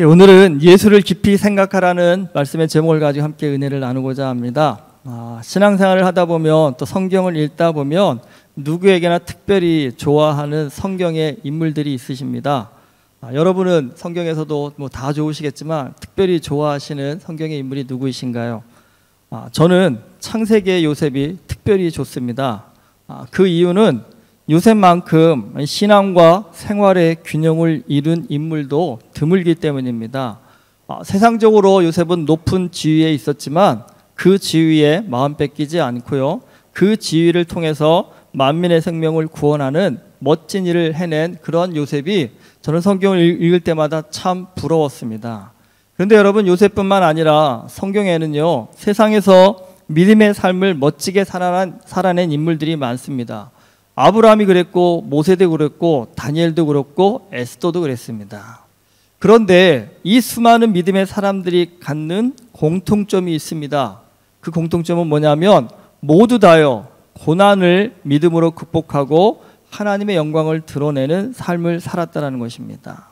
오늘은 예수를 깊이 생각하라는 말씀의 제목을 가지고 함께 은혜를 나누고자 합니다. 신앙생활을 하다 보면 또 성경을 읽다 보면 누구에게나 특별히 좋아하는 성경의 인물들이 있으십니다. 여러분은 성경에서도 다 좋으시겠지만 특별히 좋아하시는 성경의 인물이 누구이신가요? 저는 창세기의 요셉이 특별히 좋습니다. 그 이유는 요셉만큼 신앙과 생활의 균형을 이룬 인물도 드물기 때문입니다. 세상적으로 요셉은 높은 지위에 있었지만 그 지위에 마음 뺏기지 않고요. 그 지위를 통해서 만민의 생명을 구원하는 멋진 일을 해낸 그런 요셉이 저는 성경을 읽을 때마다 참 부러웠습니다. 그런데 여러분, 요셉뿐만 아니라 성경에는요, 세상에서 믿음의 삶을 멋지게 살아낸 인물들이 많습니다. 아브라함이 그랬고, 모세도 그랬고, 다니엘도 그랬고, 에스더도 그랬습니다. 그런데 이 수많은 믿음의 사람들이 갖는 공통점이 있습니다. 그 공통점은 뭐냐면 모두 다요, 고난을 믿음으로 극복하고 하나님의 영광을 드러내는 삶을 살았다는 것입니다.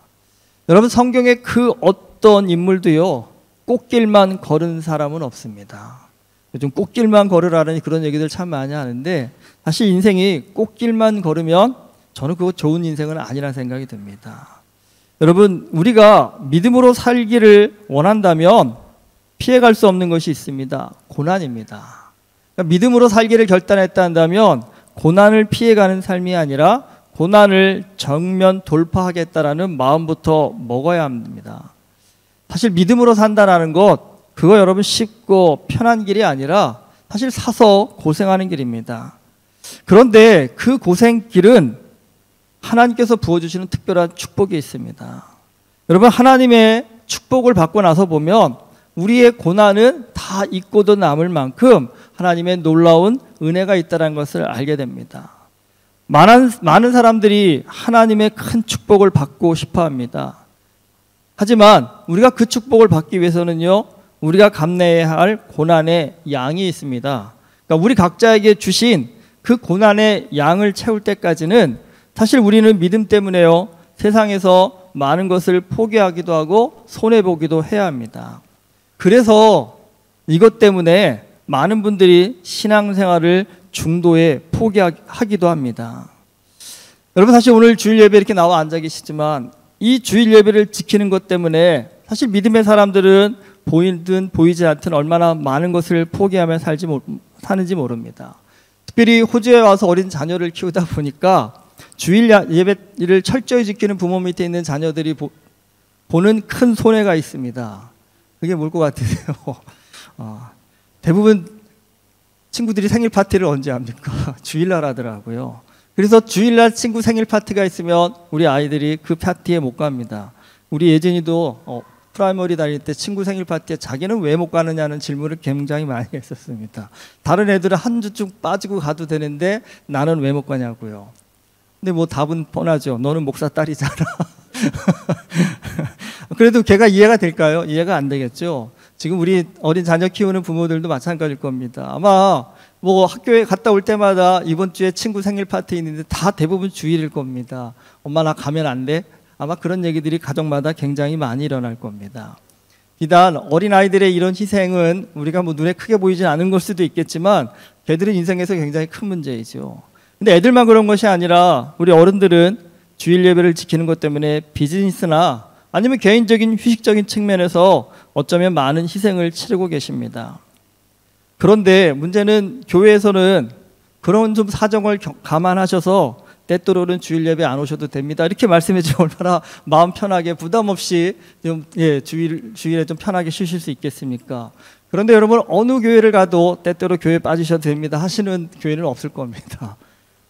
여러분, 성경의 그 어떤 인물도요, 꽃길만 걸은 사람은 없습니다. 요즘 꽃길만 걸으라는 그런 얘기들 참 많이 하는데, 사실 인생이 꽃길만 걸으면 저는 그거 좋은 인생은 아니라는 생각이 듭니다. 여러분, 우리가 믿음으로 살기를 원한다면 피해갈 수 없는 것이 있습니다. 고난입니다. 그러니까 믿음으로 살기를 결단했다 한다면 고난을 피해가는 삶이 아니라 고난을 정면 돌파하겠다라는 마음부터 먹어야 합니다. 사실 믿음으로 산다라는 것, 그거 여러분 쉽고 편한 길이 아니라 사실 사서 고생하는 길입니다. 그런데 그 고생길은 하나님께서 부어주시는 특별한 축복이 있습니다. 여러분, 하나님의 축복을 받고 나서 보면 우리의 고난은 다 잊고도 남을 만큼 하나님의 놀라운 은혜가 있다는 것을 알게 됩니다. 많은 사람들이 하나님의 큰 축복을 받고 싶어 합니다. 하지만 우리가 그 축복을 받기 위해서는요, 우리가 감내해야 할 고난의 양이 있습니다. 그러니까 우리 각자에게 주신 그 고난의 양을 채울 때까지는 사실 우리는 믿음 때문에요, 세상에서 많은 것을 포기하기도 하고 손해보기도 해야 합니다. 그래서 이것 때문에 많은 분들이 신앙생활을 중도에 포기하기도 합니다. 여러분, 사실 오늘 주일 예배 이렇게 나와 앉아 계시지만 이 주일 예배를 지키는 것 때문에 사실 믿음의 사람들은 보이든 보이지 않든 얼마나 많은 것을 포기하며 사는지 모릅니다. 특별히 호주에 와서 어린 자녀를 키우다 보니까 주일 예배를 철저히 지키는 부모 밑에 있는 자녀들이 보는 큰 손해가 있습니다. 그게 뭘 것 같으세요? 대부분 친구들이 생일 파티를 언제 합니까? 주일날 하더라고요. 그래서 주일날 친구 생일 파티가 있으면 우리 아이들이 그 파티에 못 갑니다. 우리 예진이도 프라이머리 다닐 때 친구 생일 파티에 자기는 왜 못 가느냐는 질문을 굉장히 많이 했었습니다. 다른 애들은 한 주쯤 빠지고 가도 되는데 나는 왜 못 가냐고요. 근데 뭐 답은 뻔하죠. 너는 목사 딸이잖아. 그래도 걔가 이해가 될까요? 이해가 안 되겠죠. 지금 우리 어린 자녀 키우는 부모들도 마찬가지일 겁니다. 아마 뭐 학교에 갔다 올 때마다 이번 주에 친구 생일 파티 있는데 다 대부분 주일일 겁니다. 엄마 나 가면 안 돼? 아마 그런 얘기들이 가정마다 굉장히 많이 일어날 겁니다. 비단 어린아이들의 이런 희생은 우리가 뭐 눈에 크게 보이진 않은 걸 수도 있겠지만 걔들은 인생에서 굉장히 큰 문제이죠. 근데 애들만 그런 것이 아니라 우리 어른들은 주일 예배를 지키는 것 때문에 비즈니스나 아니면 개인적인 휴식적인 측면에서 어쩌면 많은 희생을 치르고 계십니다. 그런데 문제는 교회에서는 그런 좀 사정을 감안하셔서 때때로는 주일 예배 안 오셔도 됩니다, 이렇게 말씀해 주면 얼마나 마음 편하게 부담 없이 좀 주일에 좀 편하게 쉬실 수 있겠습니까? 그런데 여러분, 어느 교회를 가도 때때로 교회 빠지셔도 됩니다 하시는 교회는 없을 겁니다.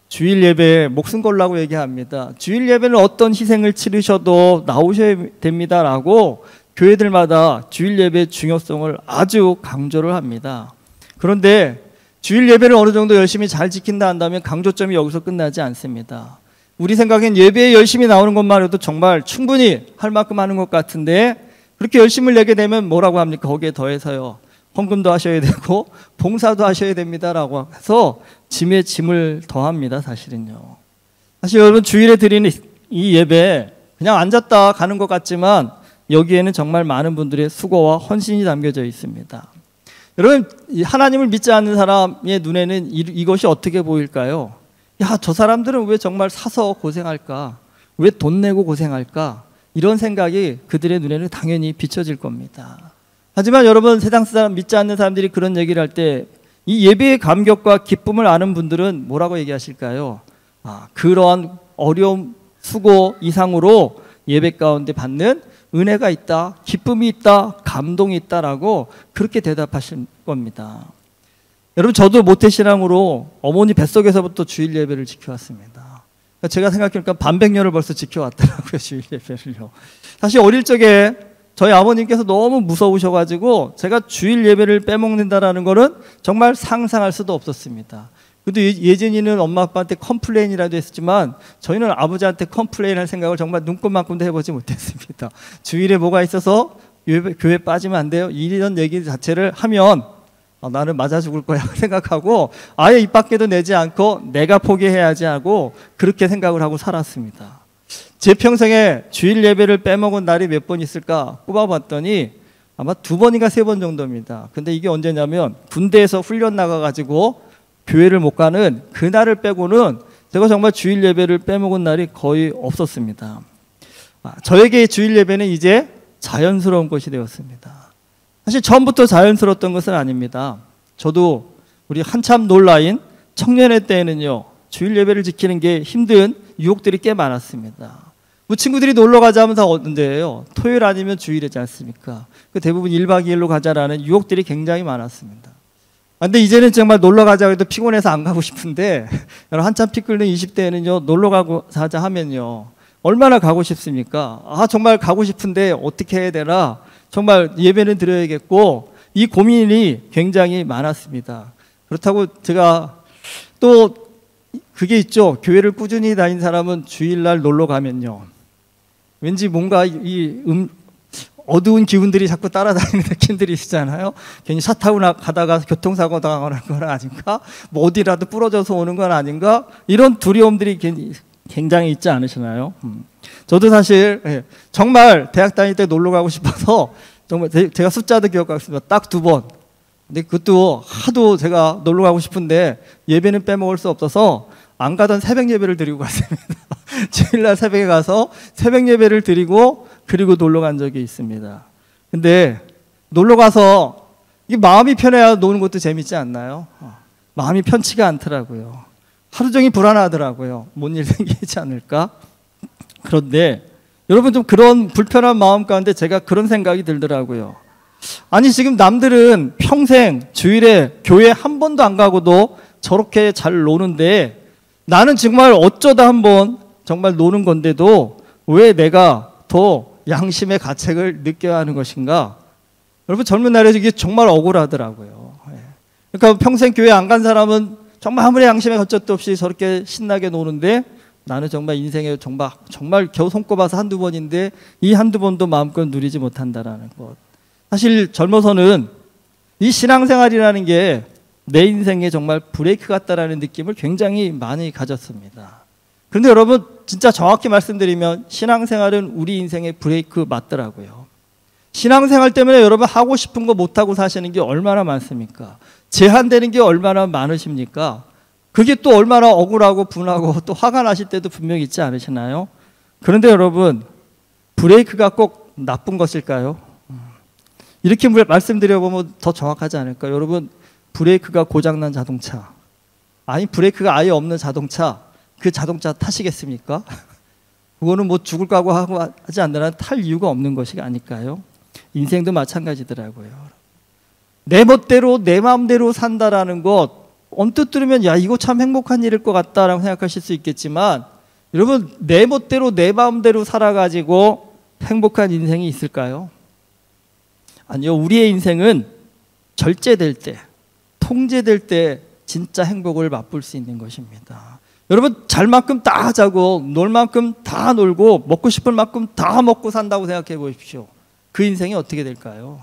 주일 예배에 목숨 걸라고 얘기합니다. 주일 예배는 어떤 희생을 치르셔도 나오셔야 됩니다라고 교회들마다 주일 예배의 중요성을 아주 강조를 합니다. 그런데 주일 예배를 어느 정도 열심히 잘 지킨다 한다면 강조점이 여기서 끝나지 않습니다. 우리 생각엔 예배에 열심히 나오는 것만 해도 정말 충분히 할 만큼 하는 것 같은데, 그렇게 열심을 내게 되면 뭐라고 합니까? 거기에 더해서요, 헌금도 하셔야 되고 봉사도 하셔야 됩니다라고 해서 짐에 짐을 더합니다. 사실은요. 사실 여러분, 주일에 드리는 이 예배 그냥 앉았다 가는 것 같지만 여기에는 정말 많은 분들의 수고와 헌신이 담겨져 있습니다. 여러분, 하나님을 믿지 않는 사람의 눈에는 이것이 어떻게 보일까요? 야, 저 사람들은 왜 정말 사서 고생할까? 왜 돈 내고 고생할까? 이런 생각이 그들의 눈에는 당연히 비춰질 겁니다. 하지만 여러분, 세상 사람 믿지 않는 사람들이 그런 얘기를 할 때 이 예배의 감격과 기쁨을 아는 분들은 뭐라고 얘기하실까요? 그러한 어려움, 수고 이상으로 예배 가운데 받는 은혜가 있다, 기쁨이 있다, 감동이 있다라고 그렇게 대답하실 겁니다. 여러분, 저도 모태신앙으로 어머니 뱃속에서부터 주일 예배를 지켜왔습니다. 제가 생각해보니까 반백년을 벌써 지켜왔더라고요, 주일 예배를요. 사실 어릴 적에 저희 아버님께서 너무 무서우셔가지고 제가 주일 예배를 빼먹는다라는 거는 정말 상상할 수도 없었습니다. 그래도 예진이는 엄마 아빠한테 컴플레인이라도 했었지만 저희는 아버지한테 컴플레인할 생각을 정말 눈꼽만큼도 해보지 못했습니다. 주일에 뭐가 있어서 교회 빠지면 안 돼요, 이런 얘기 자체를 하면 나는 맞아 죽을 거야 생각하고 아예 입 밖에도 내지 않고 내가 포기해야지 하고 그렇게 생각을 하고 살았습니다. 제 평생에 주일 예배를 빼먹은 날이 몇 번 있을까 꼽아봤더니 아마 2번인가 3번 정도입니다. 근데 이게 언제냐면 군대에서 훈련 나가가지고 교회를 못 가는 그날을 빼고는 제가 정말 주일 예배를 빼먹은 날이 거의 없었습니다. 저에게 주일 예배는 이제 자연스러운 것이 되었습니다. 사실 처음부터 자연스러웠던 것은 아닙니다. 저도 우리 한참 놀라인 청년의 때에는요, 주일 예배를 지키는 게 힘든 유혹들이 꽤 많았습니다. 뭐 친구들이 놀러 가자 하면 다 어딘데요? 토요일 아니면 주일이지 않습니까? 그 대부분 1박 2일로 가자라는 유혹들이 굉장히 많았습니다. 근데 이제는 정말 놀러 가자고 해도 피곤해서 안 가고 싶은데 한참 피 끓는 20대에는요, 놀러 가자 하면요, 얼마나 가고 싶습니까? 정말 가고 싶은데 어떻게 해야 되나? 정말 예배는 드려야겠고 이 고민이 굉장히 많았습니다. 그렇다고 제가 또 그게 있죠. 교회를 꾸준히 다닌 사람은 주일날 놀러 가면요, 왠지 뭔가 어두운 기운들이 자꾸 따라다니는 느낌들이 있잖아요. 괜히 차 타고 가다가 교통사고 당하는 건 아닌가? 뭐 어디라도 부러져서 오는 건 아닌가? 이런 두려움들이 굉장히 있지 않으시나요? 저도 사실 정말 대학 다닐 때 놀러 가고 싶어서 정말 제가 숫자도 기억하고 있습니다. 딱 2번. 근데 그것도 하도 제가 놀러 가고 싶은데 예배는 빼먹을 수 없어서 안 가던 새벽 예배를 드리고 갔습니다. 주일날 새벽에 가서 새벽 예배를 드리고 그리고 놀러 간 적이 있습니다. 근데 놀러 가서 이게 마음이 편해야 노는 것도 재밌지 않나요? 마음이 편치가 않더라고요. 하루 종일 불안하더라고요. 뭔 일 생기지 않을까? 그런데 여러분, 좀 그런 불편한 마음 가운데 제가 그런 생각이 들더라고요. 아니, 지금 남들은 평생 주일에 교회 한 번도 안 가고도 저렇게 잘 노는데 나는 정말 어쩌다 한번 정말 노는 건데도 왜 내가 더 양심의 가책을 느껴야 하는 것인가? 여러분, 젊은 날에 이게 정말 억울하더라고요. 그러니까 평생 교회 안 간 사람은 정말 아무리 양심의 가책도 없이 저렇게 신나게 노는데 나는 정말 인생에 정말 겨우 손꼽아서 1-2번인데 이 1-2번도 마음껏 누리지 못한다라는 것. 사실 젊어서는 이 신앙생활이라는 게 내 인생에 정말 브레이크 같다라는 느낌을 굉장히 많이 가졌습니다. 그런데 여러분, 진짜 정확히 말씀드리면 신앙생활은 우리 인생의 브레이크 맞더라고요. 신앙생활 때문에 여러분 하고 싶은 거 못하고 사시는 게 얼마나 많습니까? 제한되는 게 얼마나 많으십니까? 그게 또 얼마나 억울하고 분하고 또 화가 나실 때도 분명히 있지 않으시나요? 그런데 여러분, 브레이크가 꼭 나쁜 것일까요? 이렇게 말씀드려보면 더 정확하지 않을까요? 여러분, 브레이크가 고장난 자동차, 아니 브레이크가 아예 없는 자동차, 그 자동차 타시겠습니까? 그거는 뭐 죽을 각오 하고 하지 않는 탈 이유가 없는 것이 아닐까요? 인생도 마찬가지더라고요. 내 멋대로 내 마음대로 산다라는 것, 언뜻 들으면 야, 이거 참 행복한 일일 것 같다라고 생각하실 수 있겠지만 여러분, 내 멋대로 내 마음대로 살아가지고 행복한 인생이 있을까요? 아니요. 우리의 인생은 절제될 때, 통제될 때 진짜 행복을 맛볼 수 있는 것입니다. 여러분, 잘 만큼 다 자고 놀 만큼 다 놀고 먹고 싶을 만큼 다 먹고 산다고 생각해 보십시오. 그 인생이 어떻게 될까요?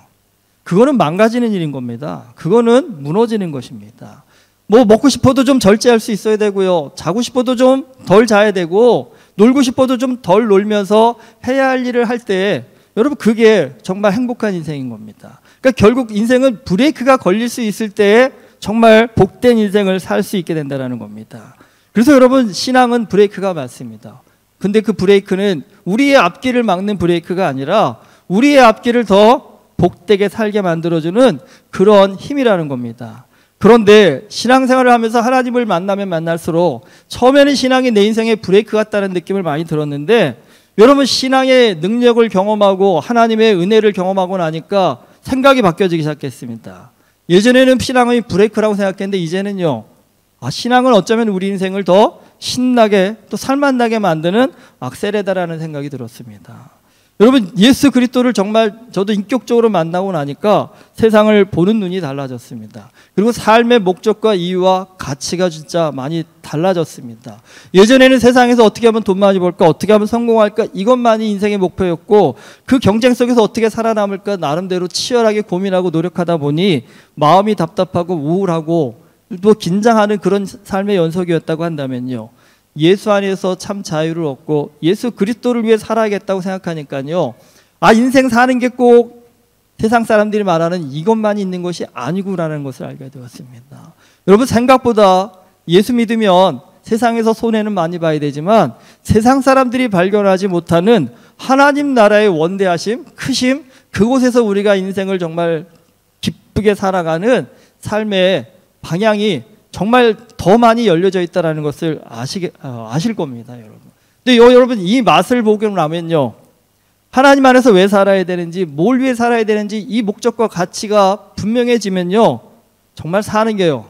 그거는 망가지는 일인 겁니다. 그거는 무너지는 것입니다. 뭐 먹고 싶어도 좀 절제할 수 있어야 되고요. 자고 싶어도 좀 덜 자야 되고 놀고 싶어도 좀 덜 놀면서 해야 할 일을 할 때 여러분 그게 정말 행복한 인생인 겁니다. 그러니까 결국 인생은 브레이크가 걸릴 수 있을 때에 정말 복된 인생을 살 수 있게 된다는 겁니다. 그래서 여러분 신앙은 브레이크가 맞습니다. 근데 그 브레이크는 우리의 앞길을 막는 브레이크가 아니라 우리의 앞길을 더 복되게 살게 만들어주는 그런 힘이라는 겁니다. 그런데 신앙생활을 하면서 하나님을 만나면 만날수록 처음에는 신앙이 내 인생의 브레이크 같다는 느낌을 많이 들었는데 여러분 신앙의 능력을 경험하고 하나님의 은혜를 경험하고 나니까 생각이 바뀌어지기 시작했습니다. 예전에는 신앙이 브레이크라고 생각했는데 이제는요, 신앙은 어쩌면 우리 인생을 더 신나게 또 살만나게 만드는 악셀레다라는 생각이 들었습니다. 여러분 예수 그리스도를 정말 저도 인격적으로 만나고 나니까 세상을 보는 눈이 달라졌습니다. 그리고 삶의 목적과 이유와 가치가 진짜 많이 달라졌습니다. 예전에는 세상에서 어떻게 하면 돈 많이 벌까, 어떻게 하면 성공할까, 이것만이 인생의 목표였고 그 경쟁 속에서 어떻게 살아남을까 나름대로 치열하게 고민하고 노력하다 보니 마음이 답답하고 우울하고 또 긴장하는 그런 삶의 연속이었다고 한다면요, 예수 안에서 참 자유를 얻고 예수 그리스도를 위해 살아야겠다고 생각하니까요, 인생 사는 게 꼭 세상 사람들이 말하는 이것만 있는 것이 아니구라는 것을 알게 되었습니다. 여러분 생각보다 예수 믿으면 세상에서 손해는 많이 봐야 되지만 세상 사람들이 발견하지 못하는 하나님 나라의 원대하심, 크심, 그곳에서 우리가 인생을 정말 기쁘게 살아가는 삶의 방향이 정말 더 많이 열려져 있다는 것을 아실 겁니다, 여러분. 근데 여러분 이 맛을 보고 나면요, 하나님 안에서 왜 살아야 되는지, 뭘 위해 살아야 되는지 이 목적과 가치가 분명해지면요, 정말 사는 게요,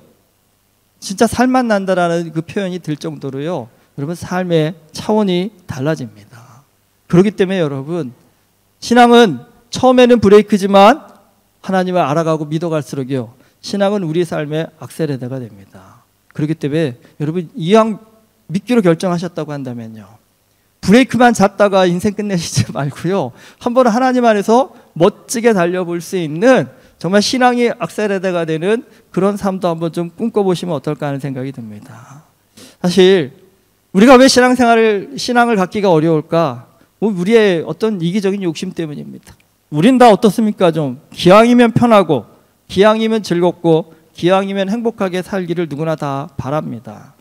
진짜 살만 난다라는 그 표현이 들 정도로요, 여러분 삶의 차원이 달라집니다. 그렇기 때문에 여러분 신앙은 처음에는 브레이크지만 하나님을 알아가고 믿어갈수록요, 신앙은 우리 삶의 악셀레다가 됩니다. 그렇기 때문에 여러분 이왕 믿기로 결정하셨다고 한다면요, 브레이크만 잡다가 인생 끝내시지 말고요, 한번 하나님 안에서 멋지게 달려볼 수 있는 정말 신앙이 악셀레다가 되는 그런 삶도 한번 좀 꿈꿔보시면 어떨까 하는 생각이 듭니다. 사실 우리가 왜 신앙을 갖기가 어려울까? 우리의 어떤 이기적인 욕심 때문입니다. 우린 다 어떻습니까? 좀 기왕이면 편하고 기왕이면 즐겁고 기왕이면 행복하게 살기를 누구나 다 바랍니다.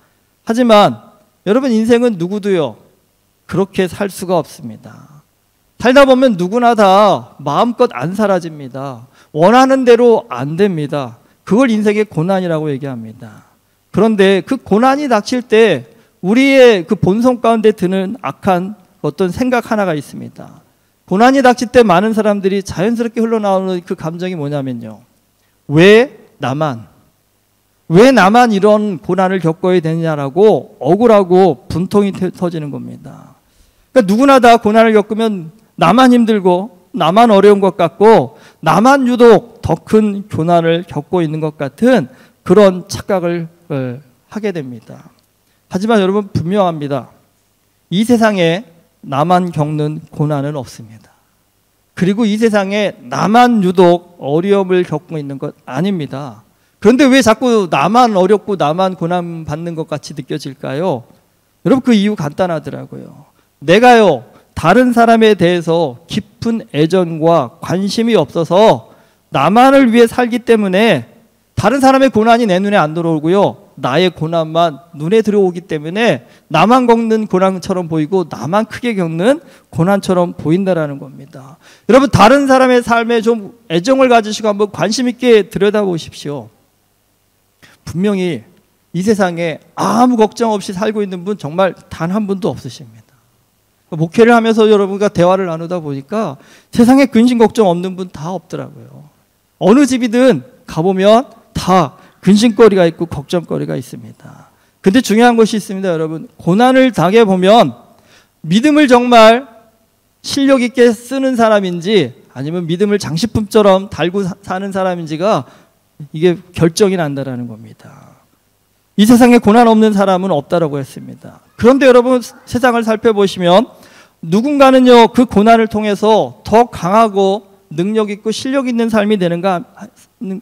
하지만 여러분 인생은 누구도요 그렇게 살 수가 없습니다. 살다 보면 누구나 다 마음껏 안 살아집니다. 원하는 대로 안 됩니다. 그걸 인생의 고난이라고 얘기합니다. 그런데 그 고난이 닥칠 때 우리의 그 본성 가운데 드는 악한 어떤 생각 하나가 있습니다. 고난이 닥칠 때 많은 사람들이 자연스럽게 흘러나오는 그 감정이 뭐냐면요, 왜 나만 이런 고난을 겪어야 되느냐라고 억울하고 분통이 터지는 겁니다. 그러니까 누구나 다 고난을 겪으면 나만 힘들고 나만 어려운 것 같고 나만 유독 더 큰 고난을 겪고 있는 것 같은 그런 착각을 하게 됩니다. 하지만 여러분 분명합니다. 이 세상에 나만 겪는 고난은 없습니다. 그리고 이 세상에 나만 유독 어려움을 겪고 있는 것 아닙니다. 그런데 왜 자꾸 나만 어렵고 나만 고난 받는 것 같이 느껴질까요? 여러분 그 이유 간단하더라고요. 내가요 다른 사람에 대해서 깊은 애정과 관심이 없어서 나만을 위해 살기 때문에 다른 사람의 고난이 내 눈에 안 들어오고요, 나의 고난만 눈에 들어오기 때문에 나만 겪는 고난처럼 보이고 나만 크게 겪는 고난처럼 보인다라는 겁니다. 여러분 다른 사람의 삶에 좀 애정을 가지시고 한번 관심 있게 들여다보십시오. 분명히 이 세상에 아무 걱정 없이 살고 있는 분 정말 단 한 분도 없으십니다. 목회를 하면서 여러분과 대화를 나누다 보니까 세상에 근심 걱정 없는 분 다 없더라고요. 어느 집이든 가보면 다 근심거리가 있고 걱정거리가 있습니다. 근데 중요한 것이 있습니다, 여러분. 고난을 당해보면 믿음을 정말 실력 있게 쓰는 사람인지 아니면 믿음을 장식품처럼 달고 사는 사람인지가 이게 결정이 난다라는 겁니다. 이 세상에 고난 없는 사람은 없다라고 했습니다. 그런데 여러분 세상을 살펴보시면 누군가는요 그 고난을 통해서 더 강하고 능력 있고 실력 있는 삶이 되는가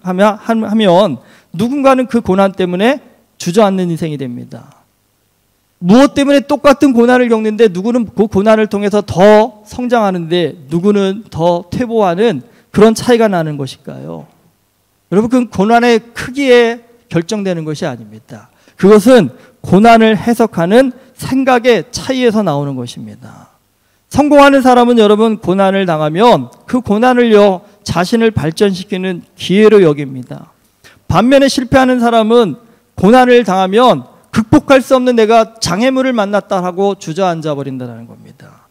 하면 누군가는 그 고난 때문에 주저앉는 인생이 됩니다. 무엇 때문에 똑같은 고난을 겪는데 누구는 그 고난을 통해서 더 성장하는데 누구는 더 퇴보하는 그런 차이가 나는 것일까요? 여러분, 그 고난의 크기에 결정되는 것이 아닙니다. 그것은 고난을 해석하는 생각의 차이에서 나오는 것입니다. 성공하는 사람은 여러분 고난을 당하면 그 고난을요 자신을 발전시키는 기회로 여깁니다. 반면에 실패하는 사람은 고난을 당하면 극복할 수 없는 내가 장애물을 만났다 하고 주저앉아 버린다는 겁니다.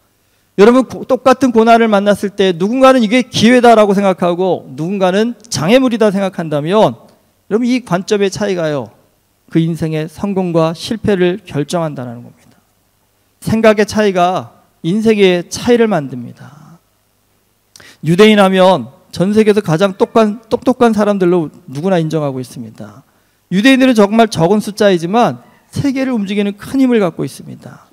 여러분, 똑같은 고난을 만났을 때 누군가는 이게 기회다라고 생각하고 누군가는 장애물이다 생각한다면 여러분, 이 관점의 차이가요 그 인생의 성공과 실패를 결정한다는 겁니다. 생각의 차이가 인생의 차이를 만듭니다. 유대인 하면 전 세계에서 가장 똑똑한 사람들로 누구나 인정하고 있습니다. 유대인들은 정말 적은 숫자이지만 세계를 움직이는 큰 힘을 갖고 있습니다.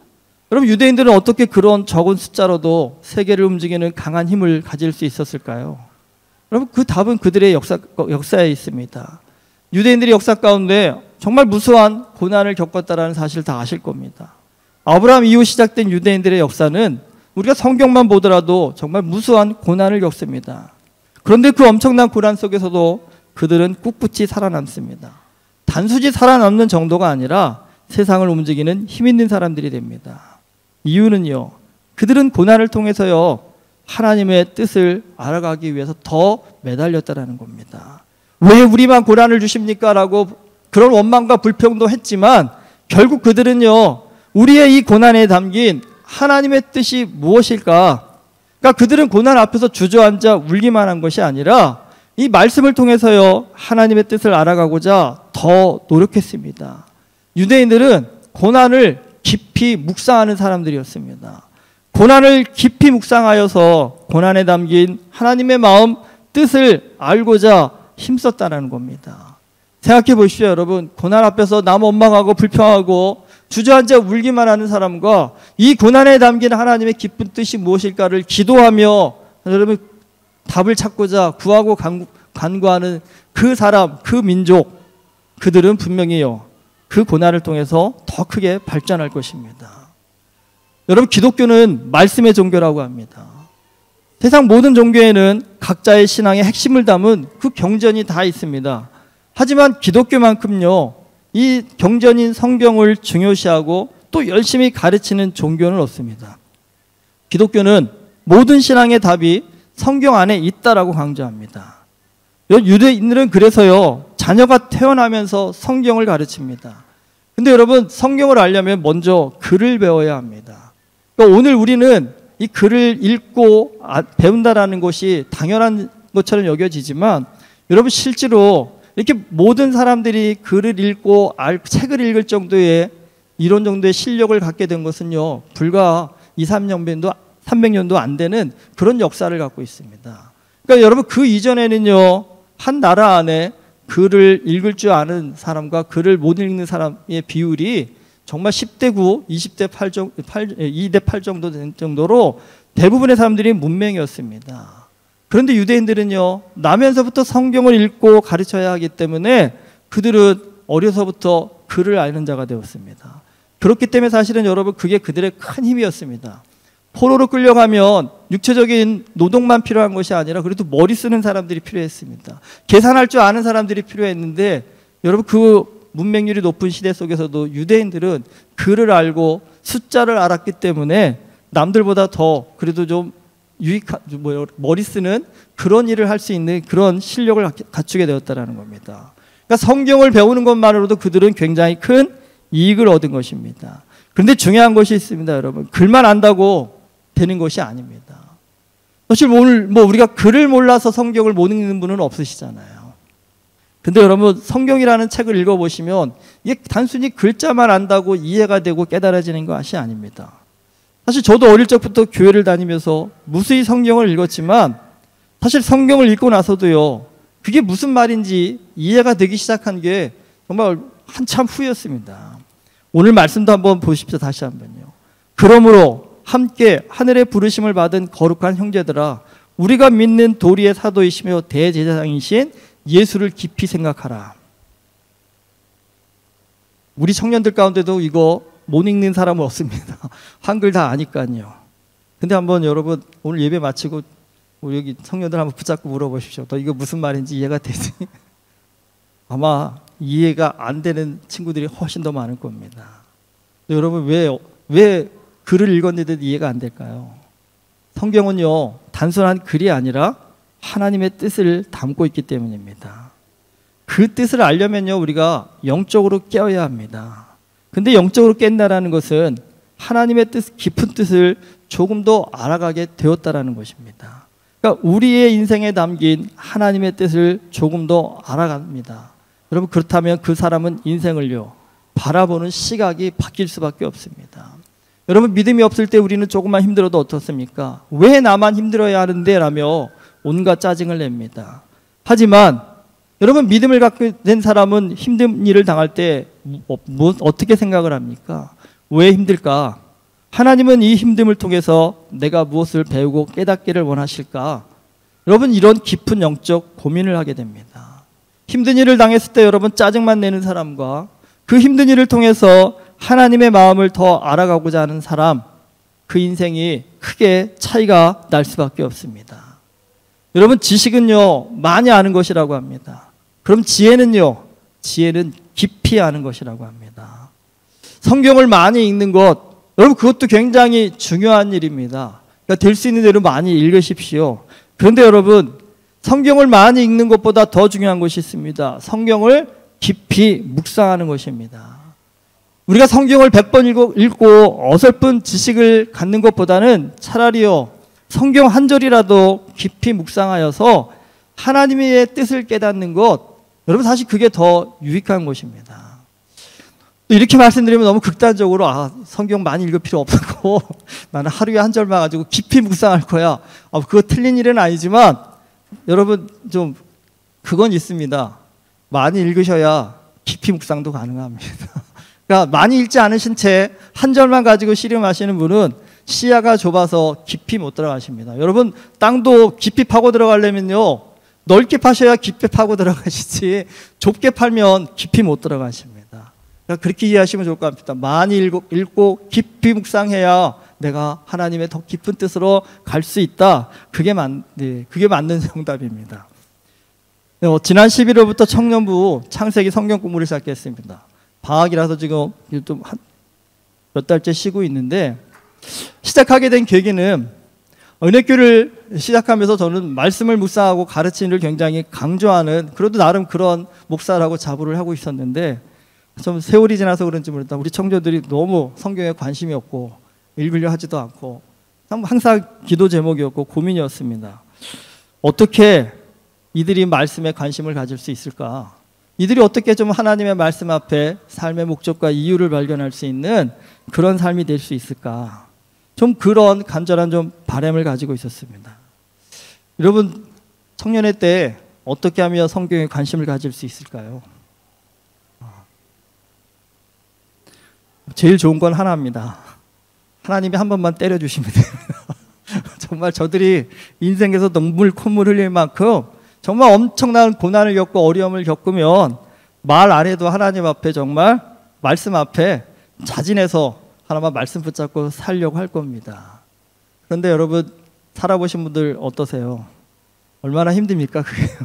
여러분, 유대인들은 어떻게 그런 적은 숫자로도 세계를 움직이는 강한 힘을 가질 수 있었을까요? 여러분, 그 답은 그들의 역사에 있습니다. 유대인들의 역사 가운데 정말 무수한 고난을 겪었다는 사실 다 아실 겁니다. 아브라함 이후 시작된 유대인들의 역사는 우리가 성경만 보더라도 정말 무수한 고난을 겪습니다. 그런데 그 엄청난 고난 속에서도 그들은 꿋꿋이 살아남습니다. 단순히 살아남는 정도가 아니라 세상을 움직이는 힘 있는 사람들이 됩니다. 이유는요, 그들은 고난을 통해서요 하나님의 뜻을 알아가기 위해서 더 매달렸다는 겁니다. 왜 우리만 고난을 주십니까? 라고 그런 원망과 불평도 했지만 결국 그들은요 우리의 이 고난에 담긴 하나님의 뜻이 무엇일까? 그러니까 그들은 고난 앞에서 주저앉아 울기만 한 것이 아니라 이 말씀을 통해서요 하나님의 뜻을 알아가고자 더 노력했습니다. 유대인들은 고난을 깊이 묵상하는 사람들이었습니다. 고난을 깊이 묵상하여서 고난에 담긴 하나님의 마음, 뜻을 알고자 힘썼다는 겁니다. 생각해 보십시오, 여러분. 고난 앞에서 남 원망하고 불평하고 주저앉아 울기만 하는 사람과 이 고난에 담긴 하나님의 깊은 뜻이 무엇일까를 기도하며 여러분 답을 찾고자 구하고 간구하는 그 사람, 그 민족, 그들은 분명히요 그 고난을 통해서 더 크게 발전할 것입니다. 여러분, 기독교는 말씀의 종교라고 합니다. 세상 모든 종교에는 각자의 신앙의 핵심을 담은 그 경전이 다 있습니다. 하지만 기독교만큼요 이 경전인 성경을 중요시하고 또 열심히 가르치는 종교는 없습니다. 기독교는 모든 신앙의 답이 성경 안에 있다라고 강조합니다. 유대인들은 그래서요 자녀가 태어나면서 성경을 가르칩니다. 근데 여러분, 성경을 알려면 먼저 글을 배워야 합니다. 그러니까 오늘 우리는 이 글을 읽고 배운다라는 것이 당연한 것처럼 여겨지지만 여러분, 실제로 이렇게 모든 사람들이 글을 읽고 책을 읽을 정도의 이런 정도의 실력을 갖게 된 것은요 불과 300년도 안 되는 그런 역사를 갖고 있습니다. 그러니까 여러분, 그 이전에는요 한 나라 안에 글을 읽을 줄 아는 사람과 글을 못 읽는 사람의 비율이 정말 10대 9, 20대 8, 2대 8 정도 된 정도로 대부분의 사람들이 문맹이었습니다. 그런데 유대인들은요 나면서부터 성경을 읽고 가르쳐야 하기 때문에 그들은 어려서부터 글을 아는 자가 되었습니다. 그렇기 때문에 사실은 여러분 그게 그들의 큰 힘이었습니다. 포로로 끌려가면 육체적인 노동만 필요한 것이 아니라 그래도 머리 쓰는 사람들이 필요했습니다. 계산할 줄 아는 사람들이 필요했는데 여러분, 그 문맹률이 높은 시대 속에서도 유대인들은 글을 알고 숫자를 알았기 때문에 남들보다 더 그래도 좀 머리 쓰는 그런 일을 할 수 있는 그런 실력을 갖추게 되었다는 겁니다. 그러니까 성경을 배우는 것만으로도 그들은 굉장히 큰 이익을 얻은 것입니다. 그런데 중요한 것이 있습니다, 여러분. 글만 안다고 되는 것이 아닙니다. 사실 오늘 우리가 글을 몰라서 성경을 못 읽는 분은 없으시잖아요. 근데 여러분, 성경이라는 책을 읽어보시면 이게 단순히 글자만 안다고 이해가 되고 깨달아지는 것이 아닙니다. 사실 저도 어릴 적부터 교회를 다니면서 무수히 성경을 읽었지만 사실 성경을 읽고 나서도요 그게 무슨 말인지 이해가 되기 시작한 게 정말 한참 후였습니다. 오늘 말씀도 한번 보십시오. 다시 한번요. 그러므로 함께 하늘의 부르심을 받은 거룩한 형제들아, 우리가 믿는 도리의 사도이시며 대제사장이신 예수를 깊이 생각하라. 우리 청년들 가운데도 이거 못 읽는 사람은 없습니다. 한글 다 아니까요. 근데 한번 여러분 오늘 예배 마치고 우리 여기 청년들 한번 붙잡고 물어보십시오. 너 이거 무슨 말인지 이해가 되지? 아마 이해가 안 되는 친구들이 훨씬 더 많을 겁니다. 여러분 왜 글을 읽었는데도 이해가 안 될까요? 성경은요 단순한 글이 아니라 하나님의 뜻을 담고 있기 때문입니다. 그 뜻을 알려면요 우리가 영적으로 깨어야 합니다. 근데 영적으로 깬다라는 것은 하나님의 뜻, 깊은 뜻을 조금 더 알아가게 되었다라는 것입니다. 그러니까 우리의 인생에 담긴 하나님의 뜻을 조금 더 알아갑니다. 여러분 그렇다면 그 사람은 인생을요 바라보는 시각이 바뀔 수밖에 없습니다. 여러분 믿음이 없을 때 우리는 조금만 힘들어도 어떻습니까? 왜 나만 힘들어야 하는데 라며 온갖 짜증을 냅니다. 하지만 여러분 믿음을 갖게 된 사람은 힘든 일을 당할 때 어떻게 생각을 합니까? 왜 힘들까? 하나님은 이 힘듦을 통해서 내가 무엇을 배우고 깨닫기를 원하실까? 여러분 이런 깊은 영적 고민을 하게 됩니다. 힘든 일을 당했을 때 여러분 짜증만 내는 사람과 그 힘든 일을 통해서 하나님의 마음을 더 알아가고자 하는 사람, 그 인생이 크게 차이가 날 수밖에 없습니다. 여러분 지식은요 많이 아는 것이라고 합니다. 그럼 지혜는요? 지혜는 깊이 아는 것이라고 합니다. 성경을 많이 읽는 것, 여러분 그것도 굉장히 중요한 일입니다. 그러니까 될 수 있는 대로 많이 읽으십시오. 그런데 여러분 성경을 많이 읽는 것보다 더 중요한 것이 있습니다. 성경을 깊이 묵상하는 것입니다. 우리가 성경을 100번 읽고 어설픈 지식을 갖는 것보다는 차라리요 성경 한 절이라도 깊이 묵상하여서 하나님의 뜻을 깨닫는 것, 여러분 사실 그게 더 유익한 것입니다. 이렇게 말씀드리면 너무 극단적으로 성경 많이 읽을 필요 없고 나는 하루에 한 절만 가지고 깊이 묵상할 거야. 그거 틀린 일은 아니지만 여러분 좀 그건 있습니다. 많이 읽으셔야 깊이 묵상도 가능합니다. 그러니까 많이 읽지 않으신 채 한 절만 가지고 씨름하시는 분은 시야가 좁아서 깊이 못 들어가십니다. 여러분 땅도 깊이 파고 들어가려면요 넓게 파셔야 깊이 파고 들어가시지 좁게 팔면 깊이 못 들어가십니다. 그러니까 그렇게 이해하시면 좋을 것 같습니다. 많이 읽고 깊이 묵상해야 내가 하나님의 더 깊은 뜻으로 갈 수 있다. 그게 맞는 정답입니다. 지난 11월부터 청년부 창세기 성경 공부를 시작했습니다. 방학이라서 지금 좀 몇 달째 쉬고 있는데 시작하게 된 계기는 은혜교를 시작하면서 저는 말씀을 묵상하고 가르치는 걸 굉장히 강조하는 그래도 나름 그런 목사라고 자부를 하고 있었는데 좀 세월이 지나서 그런지 모르겠다. 우리 청년들이 너무 성경에 관심이 없고 읽으려 하지도 않고 항상 기도 제목이었고 고민이었습니다. 어떻게 이들이 말씀에 관심을 가질 수 있을까? 이들이 어떻게 좀 하나님의 말씀 앞에 삶의 목적과 이유를 발견할 수 있는 그런 삶이 될 수 있을까? 좀 그런 간절한 좀 바람을 가지고 있었습니다. 여러분 청년회 때 어떻게 하면 성경에 관심을 가질 수 있을까요? 제일 좋은 건 하나입니다. 하나님이 한 번만 때려주시면 됩니다. 정말 저들이 인생에서 눈물 콧물 흘릴 만큼 정말 엄청난 고난을 겪고 어려움을 겪으면 말 안 해도 하나님 앞에 정말 말씀 앞에 자진해서 하나만 말씀 붙잡고 살려고 할 겁니다. 그런데 여러분 살아보신 분들 어떠세요? 얼마나 힘듭니까 그게요?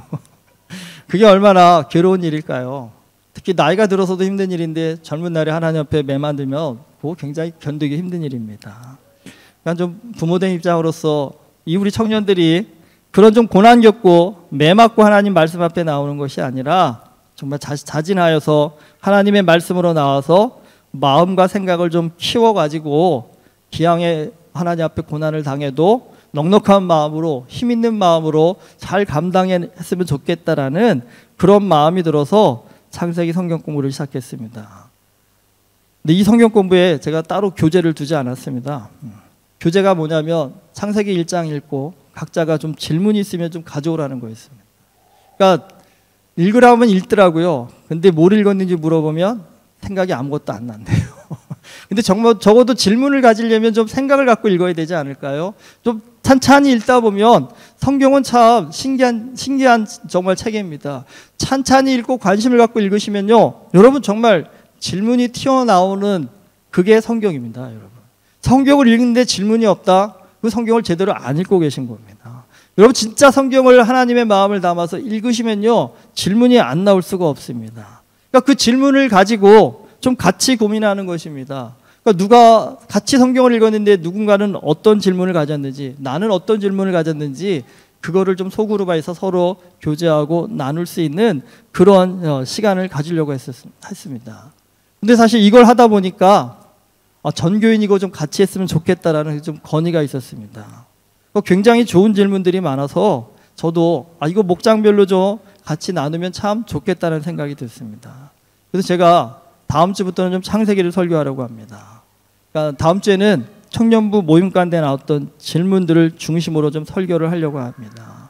그게 얼마나 괴로운 일일까요? 특히 나이가 들어서도 힘든 일인데 젊은 날에 하나님 앞에 매 만들면 그거 굉장히 견디기 힘든 일입니다. 그러니까 좀 부모된 입장으로서 이 우리 청년들이 그런 좀 고난 겪고 매 맞고 하나님 말씀 앞에 나오는 것이 아니라 정말 자진하여서 하나님의 말씀으로 나와서 마음과 생각을 좀 키워가지고 기왕에 하나님 앞에 고난을 당해도 넉넉한 마음으로 힘 있는 마음으로 잘 감당했으면 좋겠다라는 그런 마음이 들어서 창세기 성경 공부를 시작했습니다. 근데 이 성경 공부에 제가 따로 교재를 두지 않았습니다. 교재가 뭐냐면 창세기 1장 읽고 각자가 좀 질문이 있으면 좀 가져오라는 거였습니다. 그러니까 읽으라면 읽더라고요. 근데 뭘 읽었는지 물어보면 생각이 아무것도 안 난대요. 근데 정말 적어도 질문을 가지려면 좀 생각을 갖고 읽어야 되지 않을까요? 좀 찬찬히 읽다 보면 성경은 참 신기한 정말 책입니다. 찬찬히 읽고 관심을 갖고 읽으시면요, 여러분 정말 질문이 튀어나오는 그게 성경입니다, 여러분. 성경을 읽는데 질문이 없다? 그 성경을 제대로 안 읽고 계신 겁니다. 여러분 진짜 성경을 하나님의 마음을 담아서 읽으시면요, 질문이 안 나올 수가 없습니다. 그러니까 그 질문을 가지고 좀 같이 고민하는 것입니다. 그러니까 누가 같이 성경을 읽었는데 누군가는 어떤 질문을 가졌는지, 나는 어떤 질문을 가졌는지, 그거를 좀 소그룹화해서 서로 교제하고 나눌 수 있는 그런 시간을 가지려고 했습니다. 근데 사실 이걸 하다 보니까 전교인 이거 좀 같이 했으면 좋겠다라는 좀 건의가 있었습니다. 굉장히 좋은 질문들이 많아서 저도 이거 목장별로 좀 같이 나누면 참 좋겠다는 생각이 들었습니다. 그래서 제가 다음 주부터는 좀 창세기를 설교하려고 합니다. 그러니까 다음 주에는 청년부 모임 가운데 나왔던 질문들을 중심으로 좀 설교를 하려고 합니다.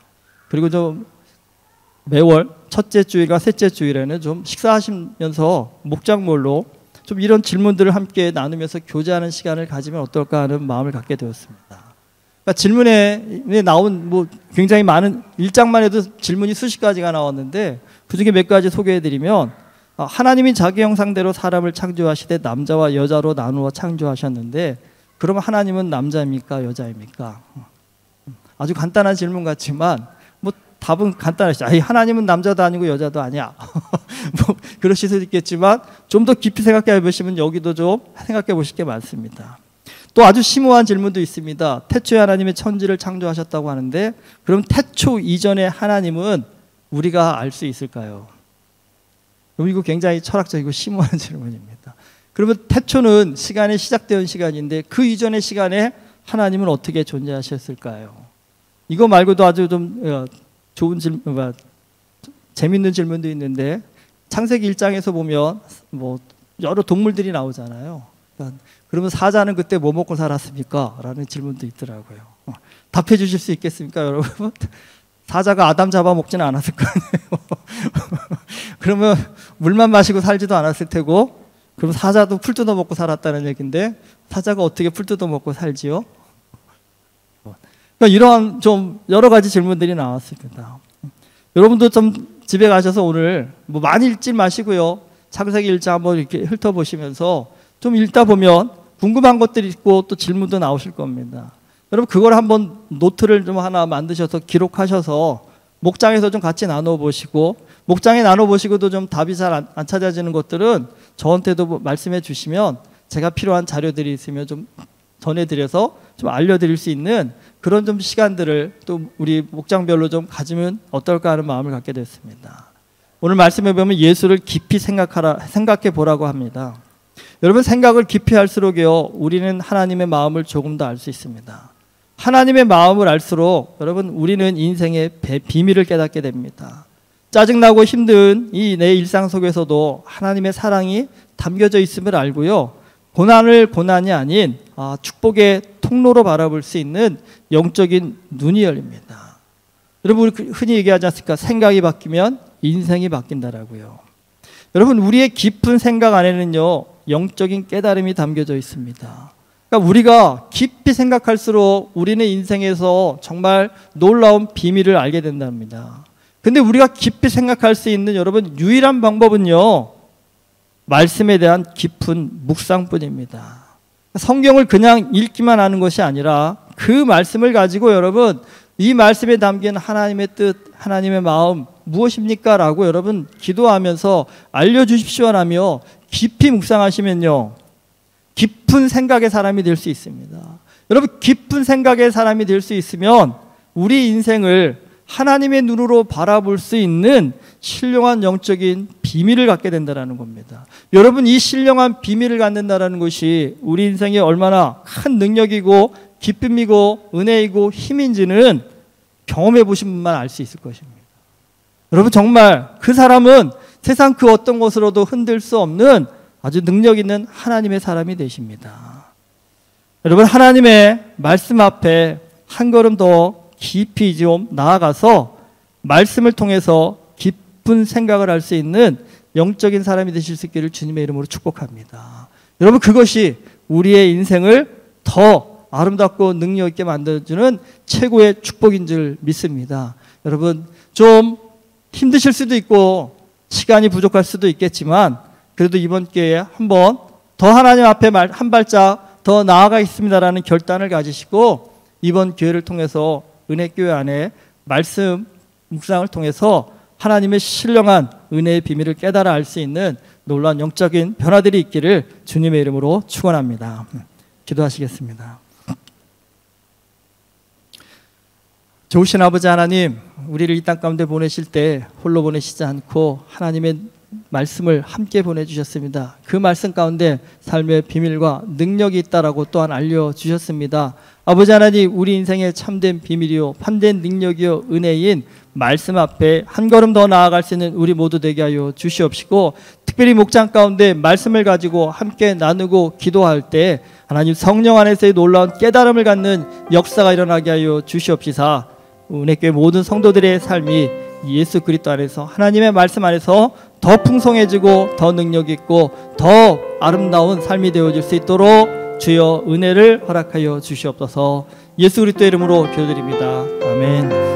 그리고 좀 매월 첫째 주일과 셋째 주일에는 좀 식사하시면서 목장몰로 좀 이런 질문들을 함께 나누면서 교제하는 시간을 가지면 어떨까 하는 마음을 갖게 되었습니다. 그러니까 질문에 나온 굉장히 많은 1장만 해도 질문이 수십 가지가 나왔는데 그중에 몇 가지 소개해드리면, 하나님이 자기 형상대로 사람을 창조하시되 남자와 여자로 나누어 창조하셨는데 그러면 하나님은 남자입니까 여자입니까? 아주 간단한 질문 같지만 답은 간단하시죠. 하나님은 남자도 아니고 여자도 아니야. 그러실 수도 있겠지만 좀 더 깊이 생각해 보시면 여기도 좀 생각해 보실 게 많습니다. 또 아주 심오한 질문도 있습니다. 태초에 하나님이 천지를 창조하셨다고 하는데 그럼 태초 이전에 하나님은 우리가 알 수 있을까요? 이거 굉장히 철학적이고 심오한 질문입니다. 그러면 태초는 시간이 시작되는 시간인데 그 이전의 시간에 하나님은 어떻게 존재하셨을까요? 이거 말고도 아주 좀 좋은 질문, 재밌는 질문도 있는데 창세기 1장에서 보면 여러 동물들이 나오잖아요. 그러면 사자는 그때 뭐 먹고 살았습니까? 라는 질문도 있더라고요. 답해 주실 수 있겠습니까, 여러분? 사자가 아담 잡아먹지는 않았을 거 아니에요. 그러면 물만 마시고 살지도 않았을 테고, 그럼 사자도 풀 뜯어 먹고 살았다는 얘기인데 사자가 어떻게 풀 뜯어 먹고 살지요? 그러니까 이러한 좀 여러 가지 질문들이 나왔습니다. 여러분도 좀 집에 가셔서 오늘 많이 읽지 마시고요, 창세기 1장 한번 이렇게 훑어보시면서 좀 읽다 보면 궁금한 것들이 있고 또 질문도 나오실 겁니다. 여러분 그걸 한번 노트를 좀 하나 만드셔서 기록하셔서 목장에서 좀 같이 나눠보시고, 목장에 나눠보시고도 좀 답이 잘 안 찾아지는 것들은 저한테도 말씀해 주시면 제가 필요한 자료들이 있으면 좀 전해드려서 좀 알려드릴 수 있는 그런 좀 시간들을 또 우리 목장별로 좀 가지면 어떨까 하는 마음을 갖게 됐습니다. 오늘 말씀해 보면 예수를 깊이 생각해 보라고 합니다. 여러분 생각을 깊이 할수록요, 우리는 하나님의 마음을 조금 더 알 수 있습니다. 하나님의 마음을 알수록 여러분 우리는 인생의 비밀을 깨닫게 됩니다. 짜증나고 힘든 이 내 일상 속에서도 하나님의 사랑이 담겨져 있음을 알고요, 고난을 고난이 아닌 축복의 통로로 바라볼 수 있는 영적인 눈이 열립니다. 여러분 우리 흔히 얘기하지 않습니까? 생각이 바뀌면 인생이 바뀐다라고요. 여러분 우리의 깊은 생각 안에는요, 영적인 깨달음이 담겨져 있습니다. 그러니까 우리가 깊이 생각할수록 우리는 인생에서 정말 놀라운 비밀을 알게 된답니다. 근데 우리가 깊이 생각할 수 있는 여러분 유일한 방법은요, 말씀에 대한 깊은 묵상뿐입니다. 성경을 그냥 읽기만 하는 것이 아니라 그 말씀을 가지고 여러분 이 말씀에 담긴 하나님의 뜻, 하나님의 마음 무엇입니까? 라고 여러분 기도하면서 알려주십시오라며 깊이 묵상하시면요, 깊은 생각의 사람이 될 수 있습니다. 여러분 깊은 생각의 사람이 될 수 있으면 우리 인생을 하나님의 눈으로 바라볼 수 있는 신령한 영적인 비밀을 갖게 된다는 겁니다. 여러분 이 신령한 비밀을 갖는다는 것이 우리 인생에 얼마나 큰 능력이고 기쁨이고 은혜이고 힘인지는 경험해 보신 분만 알 수 있을 것입니다. 여러분 정말 그 사람은 세상 그 어떤 것으로도 흔들 수 없는 아주 능력 있는 하나님의 사람이 되십니다. 여러분 하나님의 말씀 앞에 한 걸음 더 깊이 좀 나아가서 말씀을 통해서 깊은 생각을 할 수 있는 영적인 사람이 되실 수 있기를 주님의 이름으로 축복합니다. 여러분 그것이 우리의 인생을 더 아름답고 능력 있게 만들어주는 최고의 축복인 줄 믿습니다. 여러분 좀 힘드실 수도 있고 시간이 부족할 수도 있겠지만 그래도 이번 기회에 한번 더 하나님 앞에 한 발짝 더 나아가 있습니다라는 결단을 가지시고 이번 기회를 통해서 은혜교회 안에 말씀 묵상을 통해서 하나님의 신령한 은혜의 비밀을 깨달아 알 수 있는 놀라운 영적인 변화들이 있기를 주님의 이름으로 축원합니다. 기도하시겠습니다. 좋으신 아버지 하나님, 우리를 이 땅 가운데 보내실 때 홀로 보내시지 않고 하나님의 말씀을 함께 보내주셨습니다. 그 말씀 가운데 삶의 비밀과 능력이 있다라고 또한 알려주셨습니다. 아버지 하나님, 우리 인생의 참된 비밀이요 판된 능력이요 은혜인 말씀 앞에 한 걸음 더 나아갈 수 있는 우리 모두 되게 하여 주시옵시고, 특별히 목장 가운데 말씀을 가지고 함께 나누고 기도할 때 하나님 성령 안에서의 놀라운 깨달음을 갖는 역사가 일어나게 하여 주시옵시사 은혜교회 모든 성도들의 삶이 예수 그리스도 안에서 하나님의 말씀 안에서 더 풍성해지고 더 능력 있고 더 아름다운 삶이 되어질 수 있도록 주여 은혜를 허락하여 주시옵소서. 예수 그리스도의 이름으로 기도드립니다. 아멘.